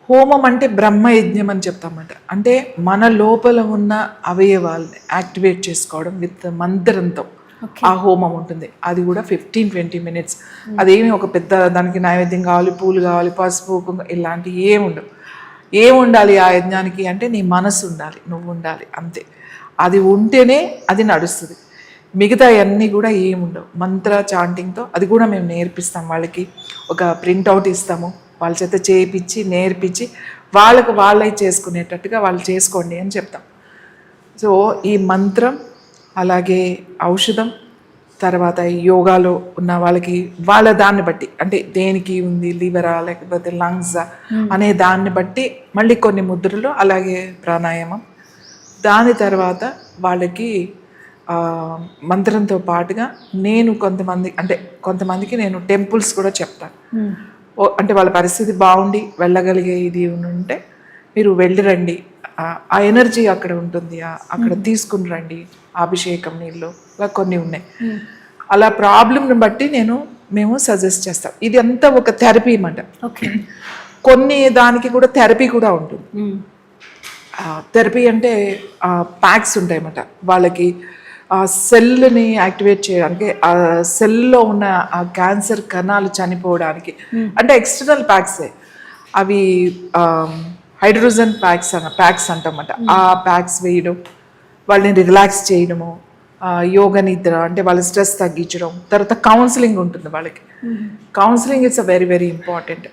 హోమం అంటే బ్రహ్మయజ్ఞం అని చెప్తామంట. అంటే మన లోపల ఉన్న అవయవాల్ని యాక్టివేట్ చేసుకోవడం విత్ మంత్రంతో ఆ హోమం ఉంటుంది. అది కూడా 15-20 minutes. అదేమి ఒక పెద్ద దానికి నైవేద్యం కావాలి, పూలు కావాలి, పసుపు కుంకుమ ఇలాంటివి ఏముండవు. ఏముండాలి ఆ యజ్ఞానికి అంటే నీ మనసు ఉండాలి, నువ్వు ఉండాలి, అంతే. అది ఉంటేనే అది నడుస్తుంది. మిగతా అన్నీ కూడా ఏముండవు. మంత్ర చాంటింగ్తో అది కూడా మేము నేర్పిస్తాం. వాళ్ళకి ఒక ప్రింట్అవుట్ ఇస్తాము, వాళ్ళ చేత చేయించి నేర్పించి వాళ్ళే చేసుకునేటట్టుగా వాళ్ళు చేసుకోండి అని చెప్తాం. సో ఈ మంత్రం అలాగే ఔషధం తర్వాత యోగాలో ఉన్న వాళ్ళకి వాళ్ళ దాన్ని బట్టి అంటే దేనికి ఉంది, లివరా లేకపోతే లంగ్సా అనే దాన్ని బట్టి మళ్ళీ కొన్ని ముద్రలు అలాగే ప్రాణాయామం. దాని తర్వాత వాళ్ళకి మంత్రంతో పాటుగా నేను కొంతమందికి నేను టెంపుల్స్ కూడా చెప్తాను. అంటే వాళ్ళ పరిస్థితి బాగుండి వెళ్ళగలిగే ఇది ఉంటే మీరు వెళ్ళి రండి, ఆ ఎనర్జీ అక్కడ ఉంటుంది, అక్కడ తీసుకుని రండి, అభిషేకం నీళ్ళు ఇలా కొన్ని ఉన్నాయి. అలా ప్రాబ్లంని బట్టి మేము సజెస్ట్ చేస్తాం. ఇది అంతా ఒక థెరపీ అన్నమాట. కొన్ని దానికి కూడా థెరపీ కూడా ఉంటుంది. థెరపీ అంటే ప్యాక్స్ ఉంటాయన్నమాట. వాళ్ళకి ఆ సెల్ని యాక్టివేట్ చేయడానికి, ఆ సెల్లో ఉన్న ఆ క్యాన్సర్ కణాలు చనిపోవడానికి అంటే ఎక్స్టర్నల్ ప్యాక్సే అవి. హైడ్రోజన్ ప్యాక్స్ అంటామన్నమాట. ఆ ప్యాక్స్ వేయడం, వాళ్ళని రిలాక్స్ చేయడము, యోగ నిద్ర అంటే వాళ్ళ స్ట్రెస్ తగ్గించడం. తర్వాత కౌన్సిలింగ్ ఉంటుంది వాళ్ళకి. Counselling it's a very very important.